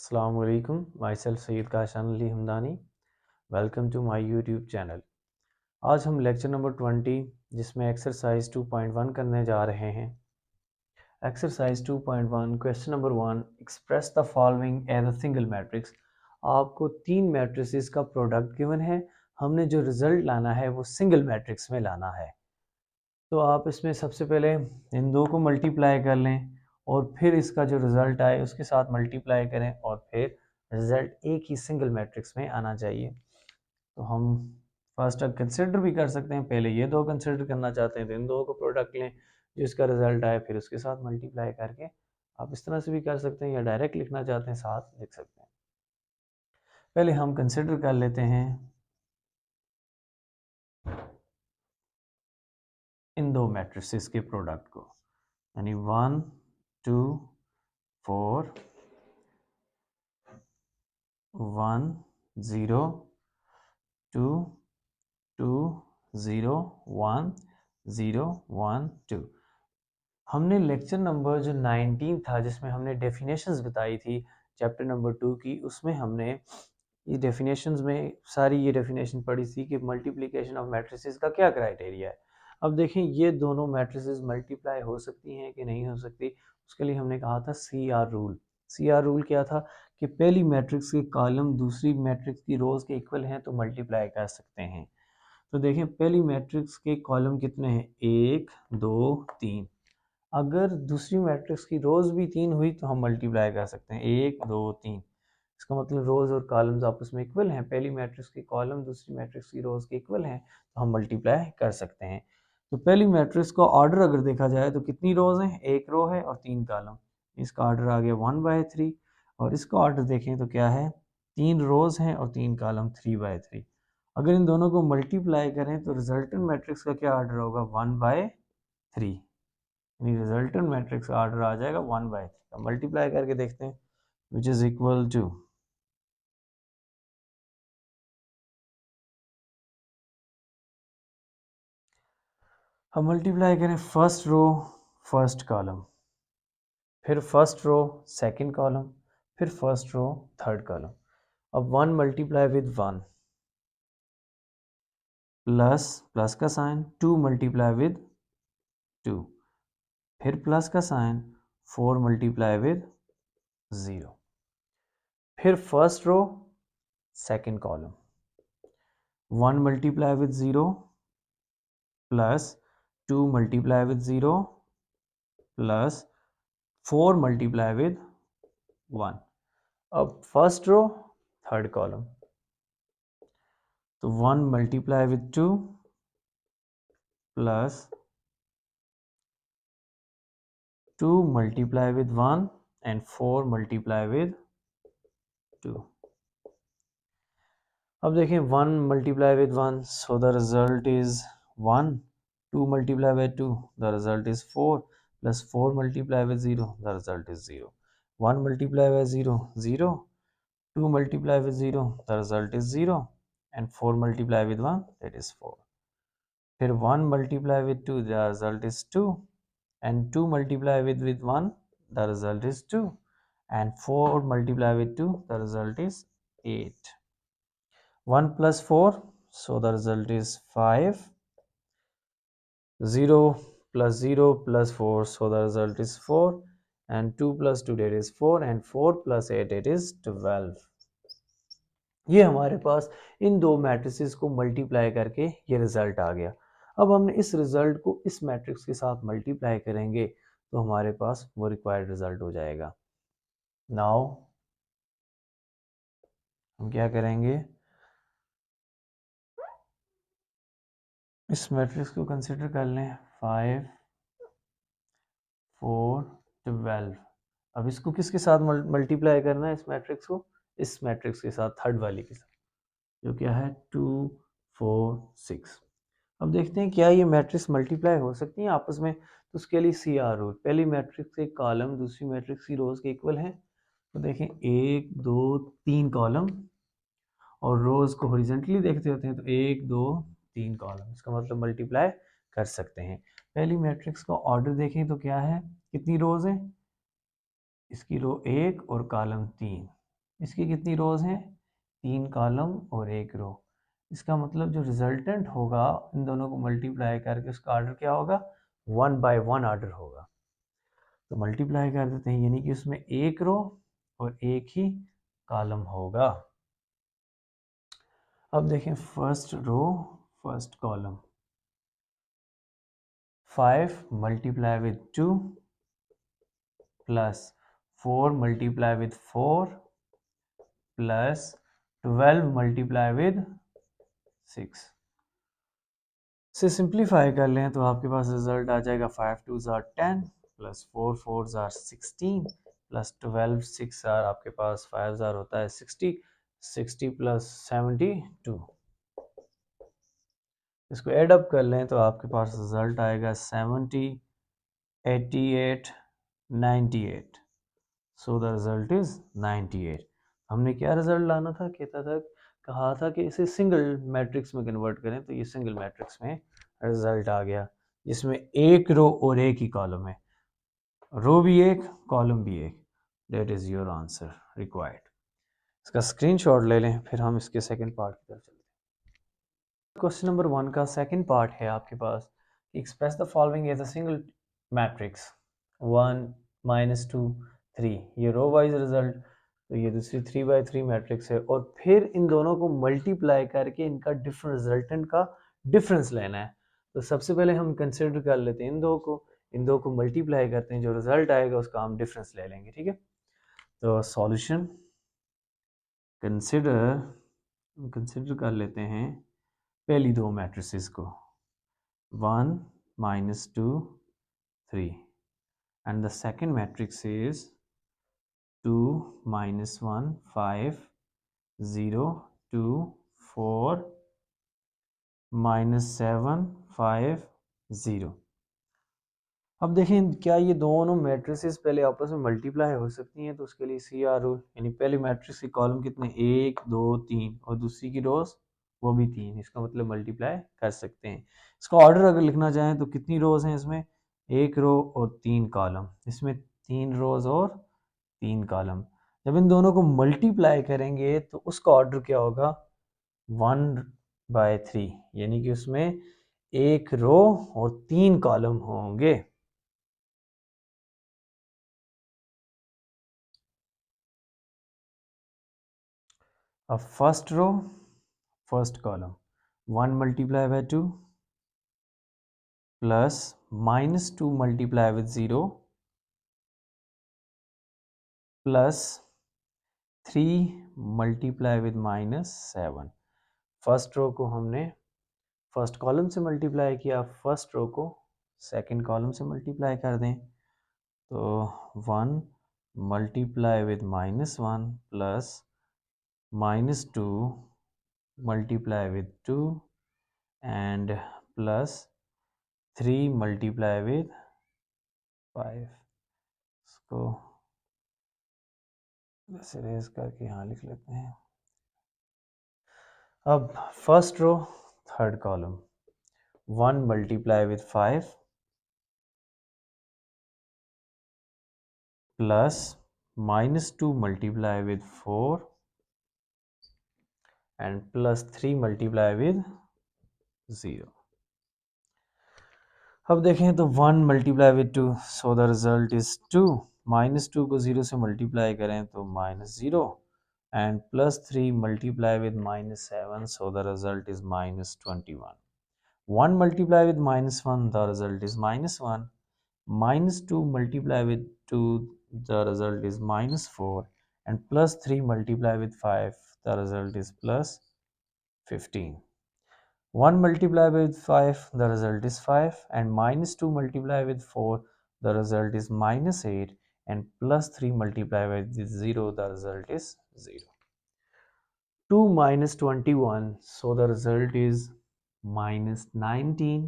Assalamu alaikum. Myself Sayyid Kashan Ali Hamdani. Welcome to my YouTube channel. आज हम lecture number 20 जिसमें exercise 2.1 करने जा रहे हैं। Exercise 2.1 question number 1 express the following as a single matrix. आपको तीन मैट्रिसेस का प्रोडक्ट गिवन है, हमने जो रिजल्ट लाना है वो सिंगल मैट्रिक्स में लाना है। तो आप इसमें सबसे पहले इन दो को मल्टीप्लाई कर लें और फिर इसका जो रिज़ल्ट आए उसके साथ मल्टीप्लाई करें और फिर रिज़ल्ट एक ही सिंगल मैट्रिक्स में आना चाहिए। तो हम फर्स्ट अब कंसिडर भी कर सकते हैं, पहले ये दो कंसिडर करना चाहते हैं तो इन दो को प्रोडक्ट लें, जो इसका रिज़ल्ट आए फिर उसके साथ मल्टीप्लाई करके आप इस तरह से भी कर सकते हैं या डायरेक्ट लिखना चाहते हैं साथ लिख सकते हैं। पहले हम कंसिडर कर लेते हैं इन दो मैट्रिसेस के प्रोडक्ट को, यानी 1 2 4 1 0 2 2 0 1 0 1 2। हमने लेक्चर नंबर जो 19 था जिसमें हमने डेफिनेशंस बताई थी चैप्टर नंबर 2 की, उसमें हमने ये डेफिनेशंस में सारी ये डेफिनेशन पढ़ी थी कि मल्टीप्लिकेशन ऑफ मैट्रिसेस का क्या क्राइटेरिया है। अब देखें ये दोनों मैट्रिसेस मल्टीप्लाई हो सकती हैं कि नहीं हो सकती, उसके लिए हमने कहा था CR रूल। CR रूल क्या था कि पहली मैट्रिक्स के कॉलम दूसरी मैट्रिक्स की रोज के इक्वल हैं तो मल्टीप्लाई कर सकते हैं। तो देखें पहली मैट्रिक्स के कॉलम कितने हैं, 1 2 3। अगर दूसरी मैट्रिक्स की रोज भी 3 हुई तो हम मल्टीप्लाई कर सकते हैं, 1 2 3। इसका मतलब रोज और कॉलम्स आपस में इक्वल हैं, पहली मैट्रिक्स के कॉलम दूसरी मैट्रिक्स की रोज के इक्वल हैं तो हम मल्टीप्लाई कर सकते हैं। तो पहली मैट्रिक्स का ऑर्डर अगर देखा जाए तो कितनी रोज हैं, एक रो है और 3 कॉलम। इसका ऑर्डर आ गया 1/3 और इसका ऑर्डर देखें तो क्या है, 3 रोज हैं और 3 कॉलम 3/3। अगर इन दोनों को मल्टीप्लाई करें तो रिजल्टेंट मैट्रिक्स का क्या ऑर्डर होगा, 1/3। यानी रिजल्टेंट मैट्रिक्स का ऑर्डर आ जाएगा 1/3। मल्टीप्लाई करके देखते हैं, विच इज इक्वल टू, हम मल्टीप्लाई करें फर्स्ट रो फर्स्ट कॉलम, फिर फर्स्ट रो सेकंड कॉलम, फिर फर्स्ट रो थर्ड कॉलम। अब 1 मल्टीप्लाई विद 1 प्लस प्लस का साइन, 2 मल्टीप्लाई विद 2 फिर प्लस का साइन, 4 मल्टीप्लाई विद 0, फिर first row second column, 1 multiply with 0 plus 2 multiply with 0 plus 4 multiply with 1। अब first row third column, तो 1 multiply with 2 plus 2 multiply with 1 and 4 multiply with 2। अब देखें 1 multiply with 1, so the result is 1। 2 multiply by 2, the result is 4 plus 4 multiply with 0, the result is 0। 1 multiply bye 0 0, 2 multiply with 0, the result is 0, and 4 multiply with 1, that is 4. फिर 1 multiply with 2, the result is 2, and 2 multiply with 1, the result is 2, and 4 multiply with 2, the result is 8. 1 plus 4, so the result is 5. 0 plus 0 plus 4, so the result is 4, and 2 plus 2, that is 4, and 4 plus 8, it is 12. ये हमारे पास इन दो matrices को multiply करके ये result आ गया। अब हमने इस रिजल्ट को इस मैट्रिक्स के साथ मल्टीप्लाई करेंगे तो हमारे पास वो रिक्वायर्ड रिजल्ट हो जाएगा। नाउ हम क्या करेंगे, इस मैट्रिक्स को कंसिडर कर लें 5 4 12। अब इसको किसके साथ मल्टीप्लाई करना है, इस मैट्रिक्स को इस मैट्रिक्स के साथ, थर्ड वाली के साथ, जो क्या है 2 4 6। अब देखते हैं क्या ये मैट्रिक्स मल्टीप्लाई हो सकती हैं आपस में। तो उसके लिए CR रूल, पहली मैट्रिक्स के कॉलम दूसरी मैट्रिक्स की रोज के इक्वल हैं। तो देखें 1 2 3 कॉलम और रोज को हॉरिजॉन्टली देखते होते हैं तो 1 2 3 कॉलम, इसका मतलब मल्टीप्लाई कर सकते हैं। पहली मैट्रिक्स का ऑर्डर देखें तो क्या है, कितनी रोज हैं, इसकी रो 1 और कॉलम 3, इसकी कितनी रोज हैं? 3 कॉलम और 1 रो। इसका मतलब जो रिजल्टेंट होगा इन दोनों को मल्टीप्लाई करके उसका ऑर्डर क्या होगा? 1 बाय 1 ऑर्डर होगा। तो मल्टीप्लाई कर देते हैं, यानी कि उसमें 1 रो और 1 ही कॉलम होगा। अब देखें first row first column, 5 multiply with 2 plus 4 multiply with 4 plus 12 multiply with 6 से सिंप्लीफाई कर लें तो आपके पास रिजल्ट आ जाएगा 5 2 ज़ार 10 प्लस 4 4 ज़ार 16 प्लस 12 6 ज़ार आपके पास 5 ज़ार होता है 60 60 प्लस 72। इसको ऐड अप कर लें तो आपके पास रिजल्ट आएगा 70 88 98। सो द रिजल्ट इज 98। हमने क्या रिजल्ट लाना था? कहा था कि इसे सिंगल मैट्रिक्स में कन्वर्ट करें, तो ये सिंगल मैट्रिक्स में रिजल्ट आ गया जिसमें 1 रो और 1 ही कॉलम है, रो भी 1 कॉलम भी 1। That is your answer required. इसका स्क्रीनशॉट ले लें, फिर हम इसके सेकंड पार्ट की तरफ चलते हैं। क्वेश्चन नंबर 1 का सेकंड पार्ट है आपके पास, express the following as a single matrix 1 -2 3। ये रो वाइज रिजल्ट, तो ये दूसरी 3 बाय 3 मैट्रिक्स है और फिर इन दोनों को मल्टीप्लाई करके इनका डिफरेंट रिजल्टेंट का डिफरेंस लेना है। तो सबसे पहले हम कंसिडर कर लेते हैं इन दो को मल्टीप्लाई करते हैं, जो रिजल्ट आएगा उसका हम डिफरेंस ले लेंगे। ठीक है, तो सॉल्यूशन कंसिडर कंसिडर कर लेते हैं पहली दो मैट्रिसेस को, 1 -2 3 and the second matrix is 2 -1 5 0 2 4 -7 5 0। अब देखें क्या ये दोनों मैट्रिसेस पहले आपस में मल्टीप्लाई हो सकती हैं? तो उसके लिए CR रूल, यानी पहली मैट्रिक्स की कॉलम कितने 1 2 3 और दूसरी की रोज वो भी 3, इसका मतलब मल्टीप्लाई कर सकते हैं। इसका ऑर्डर अगर लिखना चाहें तो कितनी रोज हैं इसमें? 1 रो और 3 कॉलम, इसमें 3 रोज और 3 कॉलम। जब इन दोनों को मल्टीप्लाई करेंगे तो उसका ऑर्डर क्या होगा? 1/3, यानी कि उसमें 1 रो और 3 कॉलम होंगे। अब first row first column 1 multiply by 2 plus -2 multiply with 0 plus 3 multiply with -7। First row को हमने फर्स्ट कॉलम से मल्टीप्लाई किया, फर्स्ट रो को सेकंड कॉलम से मल्टीप्लाई कर दें तो 1 multiply with -1 plus -2 multiply with 2 and plus 3 multiply with 5। इसको ऐसे रेज करके यहाँ लिख लेते हैं। अब first row third column 1 multiply with 5 plus -2 multiply with 4 and plus 3 multiply with 0। अब देखें तो 1 multiply with 2, so the result is 2। -2 को 0 से मल्टीप्लाई करें तो -0 and plus 3 multiply with -7, so the result is -21। 1 multiply with -1, the result is -1. -2 multiply with 2, the result is -4. And plus 3 multiply with 5, the result is plus 15. 1 multiply with 5, the result is 5. And -2 multiply with 4, the result is -8. And plus 3 multiply with 0, the result is 0. 2 minus 21, so the result is -19.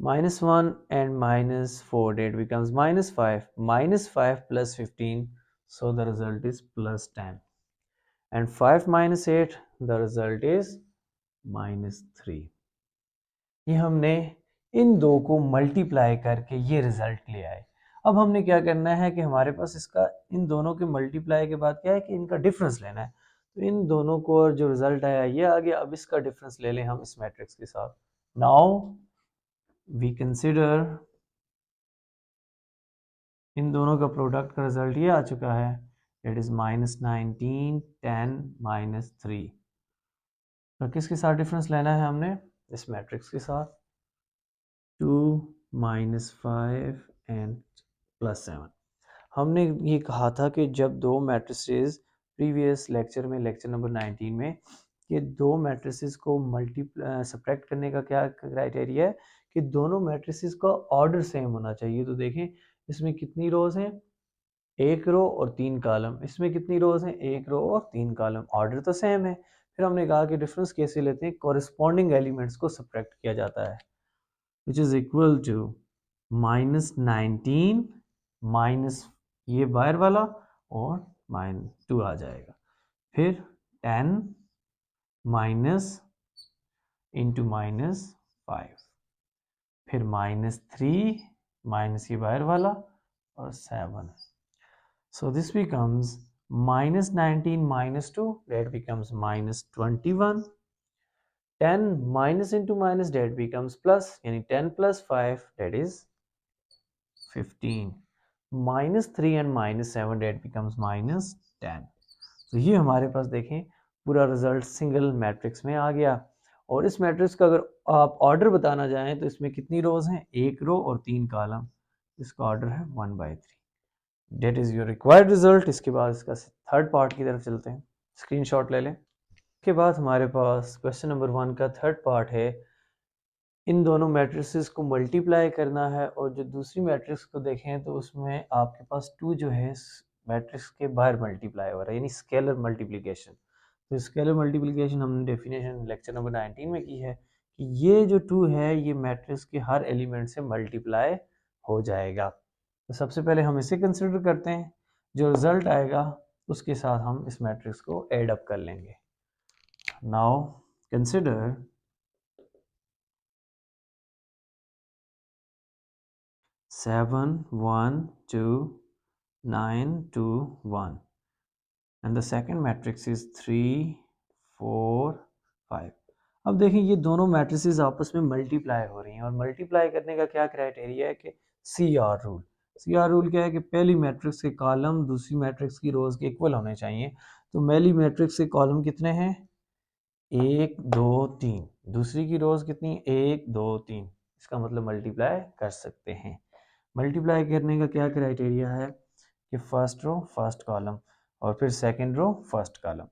-1 and -4, it becomes -5. -5 plus 15, so the result is +10. And 5 minus 8, the result is -3. ये हमने इन दो को multiply करके ये result ले आए। अब हमने क्या करना है कि हमारे पास इसका इन दोनों के मल्टीप्लाई के बाद क्या है कि इनका डिफरेंस लेना है। तो इन दोनों को जो रिजल्ट आया ये आ गया। अब इसका डिफरेंस ले लें हम इस मैट्रिक्स के साथ। नाउ वी कंसिडर इन दोनों का प्रोडक्ट का रिजल्ट ये आ चुका है, इट इज -19 10 -3। तो किसके साथ डिफरेंस लेना है हमने? इस मैट्रिक्स के साथ। 2 -5 एंड +7। हमने ये कहा था कि जब दो मैट्रिसेस प्रीवियस लेक्चर में, लेक्चर नंबर 19 में, कि दो मैट्रिसेस को सब्ट्रैक्ट करने का क्या क्राइटेरिया है कि दोनों मैट्रिसेस का ऑर्डर सेम होना चाहिए। तो देखें इसमें कितनी रोज हैं? एक रो और 3 कॉलम। इसमें कितनी रोज हैं? एक रो और 3 कॉलम। ऑर्डर तो सेम है। फिर हमने कहा कि डिफरेंस कैसे लेते हैं? कॉरेस्पॉन्डिंग एलिमेंट्स को सब्ट्रैक्ट किया जाता है, which is equal to -19 minus ये बाहर वाला और -2 आ जाएगा। फिर 10 माइनस इंटू -5, फिर -3 माइनस ये बाहर वाला और 7। So this becomes -19 -2, that becomes -21. 10 minus into minus, that becomes plus, यानी 10 plus 5, that is 15. -3 and -7, that becomes -10. तो ये हमारे पास देखें पूरा रिजल्ट सिंगल मैट्रिक्स में आ गया। और इस मैट्रिक्स का अगर आप ऑर्डर बताना चाहें तो इसमें कितनी रोज हैं? एक रो और 3 कॉलम। इसका ऑर्डर है 1/3। That is your required result. इसके बाद इसका थर्ड पार्ट की तरफ चलते हैं। स्क्रीनशॉट ले लें। इसके बाद हमारे पास क्वेश्चन नंबर 1 का थर्ड पार्ट है। इन दोनों मैट्रिसेस को मल्टीप्लाई करना है, और जो दूसरी मैट्रिक्स को देखें तो उसमें आपके पास 2 जो है मैट्रिक्स के बाहर मल्टीप्लाई हो रहा है, यानी स्केलर मल्टीप्लिकेशन। तो स्केलर मल्टीप्लिकेशन हमने डेफिनेशन लेक्चर नंबर 19 में की है कि ये जो 2 है ये मैट्रिक्स के हर एलिमेंट से मल्टीप्लाई हो जाएगा। तो सबसे पहले हम इसे कंसिडर करते हैं। जो रिजल्ट आएगा उसके साथ हम इस मैट्रिक्स को ऐड अप कर लेंगे। Now consider 7 1 2 9 2 1 and the second matrix is 3 4 5। अब देखिए ये दोनों मैट्रिसेस आपस में मल्टीप्लाई हो रही हैं, और मल्टीप्लाई करने का क्या क्राइटेरिया है कि CR रूल। CR रूल क्या है कि पहली मैट्रिक्स के कॉलम दूसरी मैट्रिक्स की रोज के इक्वल होने चाहिए। तो पहली मैट्रिक्स के कॉलम कितने हैं? 1 2 3। दूसरी की रोज कितनी? 1 2 3। इसका मतलब मल्टीप्लाई कर सकते हैं। मल्टीप्लाई करने का क्या क्राइटेरिया है कि फर्स्ट रो फर्स्ट कॉलम और फिर सेकंड रो फर्स्ट कॉलम।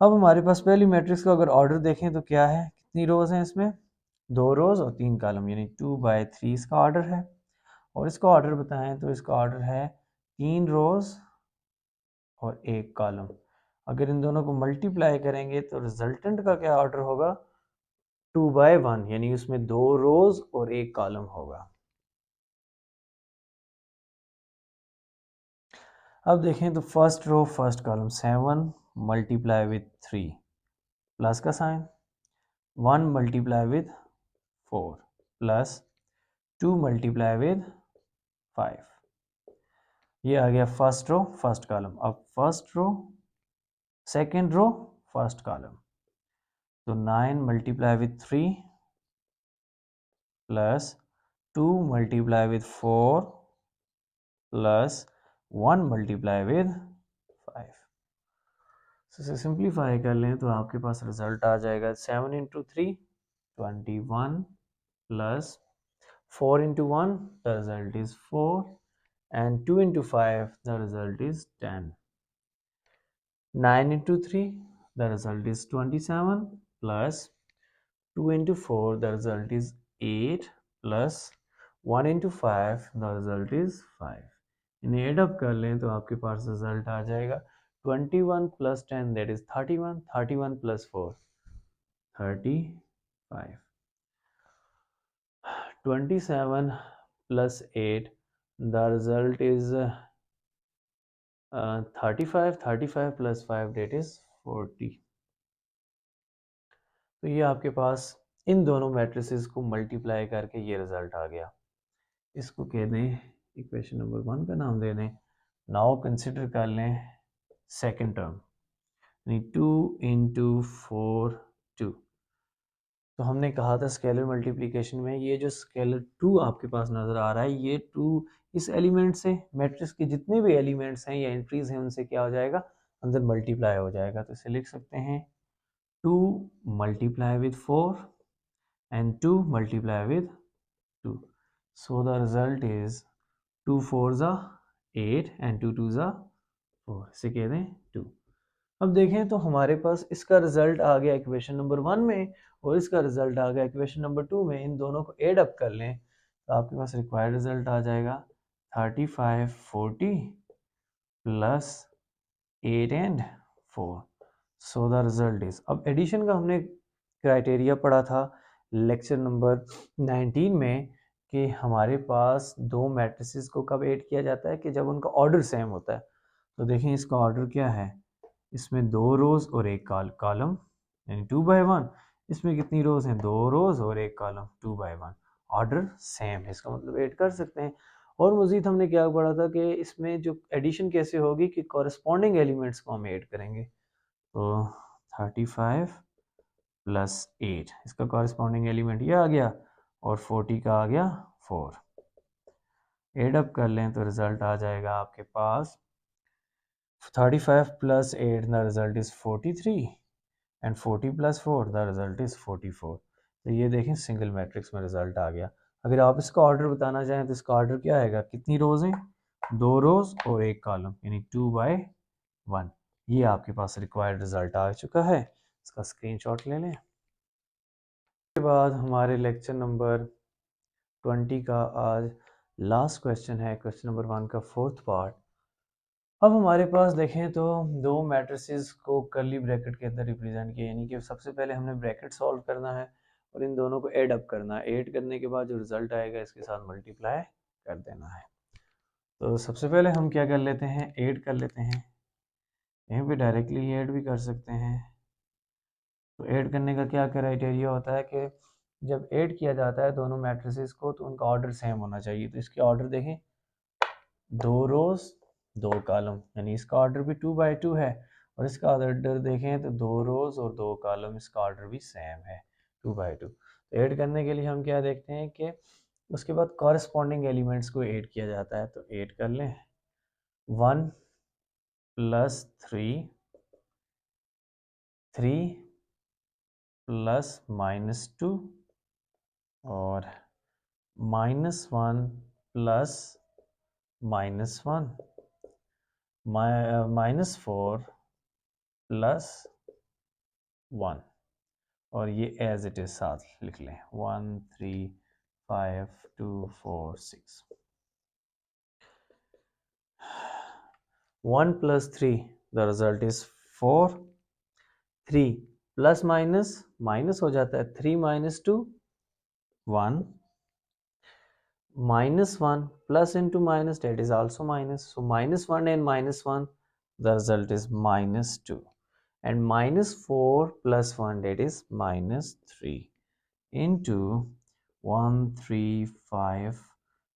अब हमारे पास पहली मैट्रिक्स का अगर ऑर्डर देखें तो क्या है? कितनी रोज हैं इसमें? 2 रोज और 3 कॉलम, यानी 2/3 इसका ऑर्डर है। और इसका ऑर्डर बताएं तो इसका ऑर्डर है 3 रोज और 1 कॉलम। अगर इन दोनों को मल्टीप्लाई करेंगे तो रिजल्टेंट का क्या ऑर्डर होगा? 2/1, यानी उसमें 2 रोज और 1 कॉलम होगा। अब देखें तो first row first column 7 multiply with 3 plus का sign, 1 multiply with 4 plus 2 multiply with 5। ये आ गया फर्स्ट रो फर्स्ट कॉलम। अब first row second row first column, तो 9 multiply with 3 plus 2 multiply with 4 plus 1 multiply with 5। इसे simplify कर लें तो आपके पास रिजल्ट आ जाएगा 7 into 3 21 plus 4 into 1, the result is 4, and 2 into 5, the result is 10. 9 into 3, the result is 27, plus 2 into 4, the result is 8, plus 1 into 5, the result is 5. इन्हें add up कर लें तो आपके पास रिजल्ट आ जाएगा 21 plus 10, that is 31, 31 plus 4, 35, 27 plus 8, the result is 35, 35 plus 5, that is 40। तो ये आपके पास इन दोनों मैट्रिसेस को मल्टीप्लाई करके ये रिजल्ट आ गया। इसको कह दें इक्वेशन नंबर 1 का नाम दे दें। नाउ कंसिडर कर लें सेकंड टर्म, यानी 2 इंटू 4 2। तो हमने कहा था स्केलर मल्टीप्लिकेशन में ये जो स्केलर 2 आपके पास नज़र आ रहा है, ये 2 इस एलिमेंट से, मैट्रिक्स के जितने भी एलिमेंट्स हैं या एंट्रीज हैं उनसे क्या हो जाएगा, अंदर मल्टीप्लाई हो जाएगा। तो इसे लिख सकते हैं 2 multiply with 4 and 2 multiply with 2. So the result is 2 4s are 8 and 2 2s are 4. इसे कह दें 2। अब देखें तो हमारे पास इसका रिजल्ट आ गया इक्वेशन नंबर 1 में और इसका रिजल्ट आ गया इक्वेशन नंबर 2 में। इन दोनों को एड अप कर लें तो आपके पास रिक्वायर्ड रिजल्ट आ जाएगा 35 40 plus 8 and 4। So the result is, अब एडिशन का हमने क्राइटेरिया पढ़ा था लेक्चर नंबर 19 में कि हमारे पास दो मैट्रिसेस को कब ऐड किया जाता है, कि जब उनका ऑर्डर सेम होता है। तो देखें इसका ऑर्डर क्या है, इसमें 2 रोज और एक कॉलम, यानी 2/1। इसमें कितनी रोज हैं, 2 रोज और एक कॉलम, 2/1। ऑर्डर सेम है, इसका मतलब ऐड कर सकते हैं। और मज़ीद हमने क्या पढ़ा था कि इसमें जो एडिशन कैसे होगी कि कॉरस्पॉन्डिंग एलिमेंट्स को हम ऐड करेंगे। तो 35 प्लस 8, इसका कॉरस्पॉन्डिंग एलिमेंट ये आ गया और 40 का आ गया 4। एड अप कर लें तो रिजल्ट आ जाएगा आपके पास 35 plus 8 the result is 43 and 40 plus 4 the result is 44। तो ये देखें सिंगल मैट्रिक्स में रिजल्ट आ गया। अगर आप इसका ऑर्डर बताना चाहें तो इसका ऑर्डर क्या आएगा, कितनी रोज हैं, 2 रोज और एक कॉलम, यानी 2/1। ये आपके पास रिक्वायर्ड रिजल्ट आ चुका है, इसका स्क्रीनशॉट ले लें। उसके बाद हमारे लेक्चर नंबर 20 का आज लास्ट क्वेश्चन है, क्वेश्चन नंबर 1 का फोर्थ पार्ट। अब हमारे पास देखें तो दो मैट्रिसेस को कर्ली ब्रैकेट के अंदर रिप्रेजेंट किया, यानी कि सबसे पहले हमने ब्रैकेट सॉल्व करना है और इन दोनों को ऐड अप करना है। ऐड करने के बाद जो रिजल्ट आएगा इसके साथ मल्टीप्लाई कर देना है। तो सबसे पहले हम क्या कर लेते हैं, ऐड कर लेते हैं। यहीं पे डायरेक्टली ऐड भी कर सकते हैं। तो ऐड करने का क्या क्राइटेरिया होता है कि जब ऐड किया जाता है दोनों मैट्रिसेस को तो उनका ऑर्डर सेम होना चाहिए। तो इसके ऑर्डर देखें, 2 रोज 2 कॉलम, यानी इसका ऑर्डर भी 2/2 है। और इसका ऑर्डर देखें तो 2 रोज और 2 कॉलम, इसका ऑर्डर भी सेम है 2/2। तो ऐड करने के लिए हम क्या देखते हैं कि उसके बाद कॉरस्पॉन्डिंग एलिमेंट्स को ऐड किया जाता है। तो ऐड कर लें 1 प्लस 3 प्लस -2 और -1 प्लस -1 -4 प्लस 1 और ये एज इट इज साथ लिख लें 1 3 5 2 4 6। 1 plus 3 the result is 4। 3 plus minus minus हो जाता है, 3 - 2 1, -1 plus into minus, that is also minus, so -1 and -1 the result is -2, and -4 plus 1 that is -3 into 1 3 5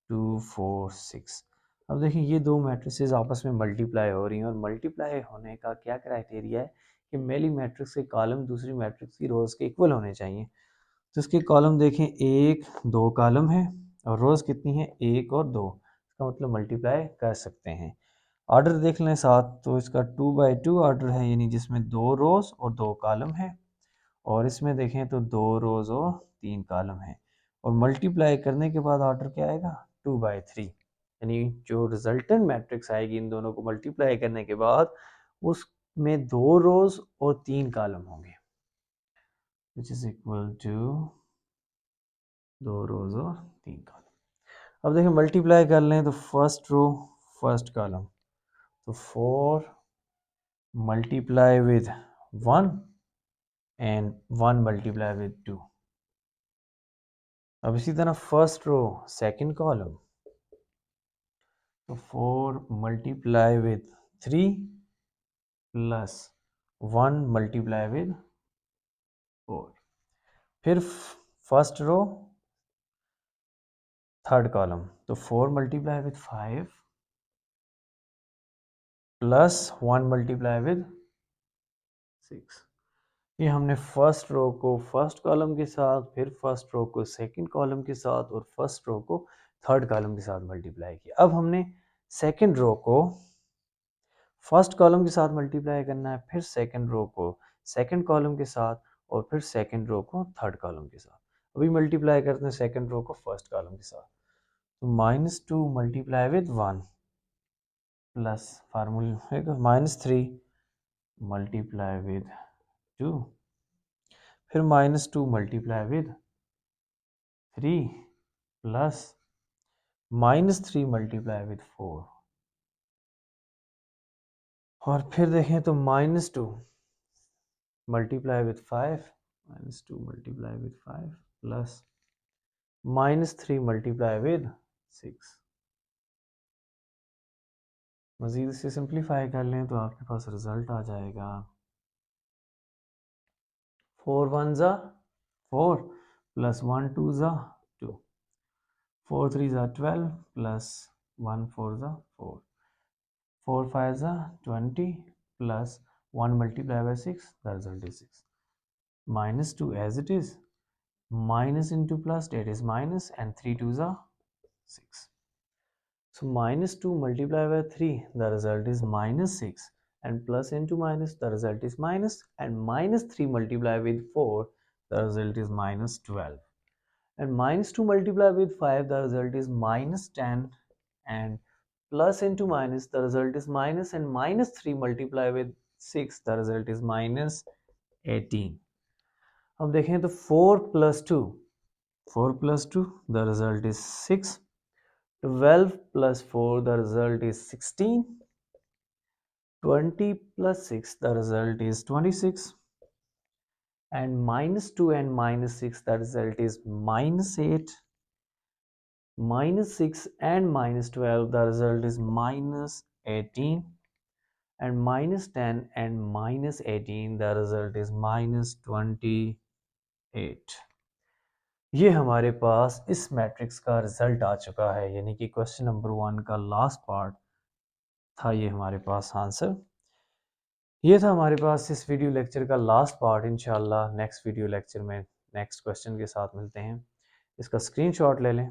2 4 6। अब देखिए ये दो मैट्रिसेस आपस में मल्टीप्लाई हो रही हैं और मल्टीप्लाई होने का क्या क्राइटेरिया है कि मेली मैट्रिक्स के कॉलम दूसरी मैट्रिक्स की रोज के इक्वल होने चाहिए। तो इसके कॉलम देखें, 1 2 कॉलम है और रोज कितनी है, 1 और 2, इसका मतलब मल्टीप्लाई कर सकते हैं। ऑर्डर देख लें साथ, तो इसका 2/2 ऑर्डर है, यानी जिसमें 2 रोज और 2 कॉलम है। और इसमें देखें तो 2 रोज और 3 कॉलम है। और मल्टीप्लाई करने के बाद ऑर्डर क्या आएगा, 2/3, यानी जो रिजल्टेंट मैट्रिक्स आएगी इन दोनों को मल्टीप्लाई करने के बाद उसमें 2 रोज और 3 कॉलम होंगे, विच इज इक्वल टू 2 रोज और 3 कॉलम। अब देखिए मल्टीप्लाई कर लें तो फर्स्ट रो फर्स्ट कॉलम, तो 4 multiply with 1 and 1 multiply with 2। अब इसी तरह फर्स्ट रो सेकंड कॉलम, तो 4 multiply with 3 plus 1 multiply with 4। फिर फर्स्ट रो थर्ड कॉलम, तो 4 multiply with 5 plus 1 multiply with 6। ये हमने फर्स्ट रो को फर्स्ट कॉलम के साथ, फिर फर्स्ट रो को सेकंड कॉलम के साथ और फर्स्ट रो को थर्ड कॉलम के साथ मल्टीप्लाई किया। अब हमने सेकंड रो को फर्स्ट कॉलम के साथ मल्टीप्लाई करना है, फिर सेकंड रो को सेकंड कॉलम के साथ और फिर सेकंड रो को थर्ड कॉलम के साथ। अभी मल्टीप्लाई करते हैं सेकंड रो को फर्स्ट कॉलम के साथ, तो -2 multiply with 1 plus formula -3 multiply with 2, फिर -2 multiply with 3 plus -3 multiply with 4, और फिर देखें तो -2 multiply with 5 -2 multiply with 5 plus -3 multiply with 6। मज़ीद इसे सिंप्लीफाई कर लें तो आपके पास रिजल्ट आ जाएगा 4 1 ज़ा 4 प्लस 1 2 ज़ा 2, 4 3 ज़ा 12 प्लस 1 4 ज़ा 4, 4 5 ज़ा 20 plus 1 multiply bye 6, the result is 6। -2 as it is, minus into plus, that is minus, and 3 2s are 6. So -2 multiplied by 3, the result is -6, and plus into minus, the result is minus, and -3 multiplied with 4, the result is -12, and -2 multiplied with 5, the result is -10, and plus into minus, the result is minus, and -3 multiplied with 6, the result is -18। अब देखें तो 4 plus 2, 4 plus 2, the result is 6, 12 plus 4, the result is 16, 20 plus 6, the result is 26, and -2 and -6, the result is -8, -6 and -12, the result is -18, and -10 and -18, the result is -28। ये हमारे पास इस matrix का result आ चुका है, यानी कि क्वेश्चन नंबर 1 का last part था ये हमारे पास आंसर। ये था हमारे पास इस वीडियो लेक्चर का लास्ट पार्ट। इंशाल्लाह नेक्स्ट वीडियो लेक्चर में नेक्स्ट क्वेश्चन के साथ मिलते हैं। इसका स्क्रीनशॉट ले लें।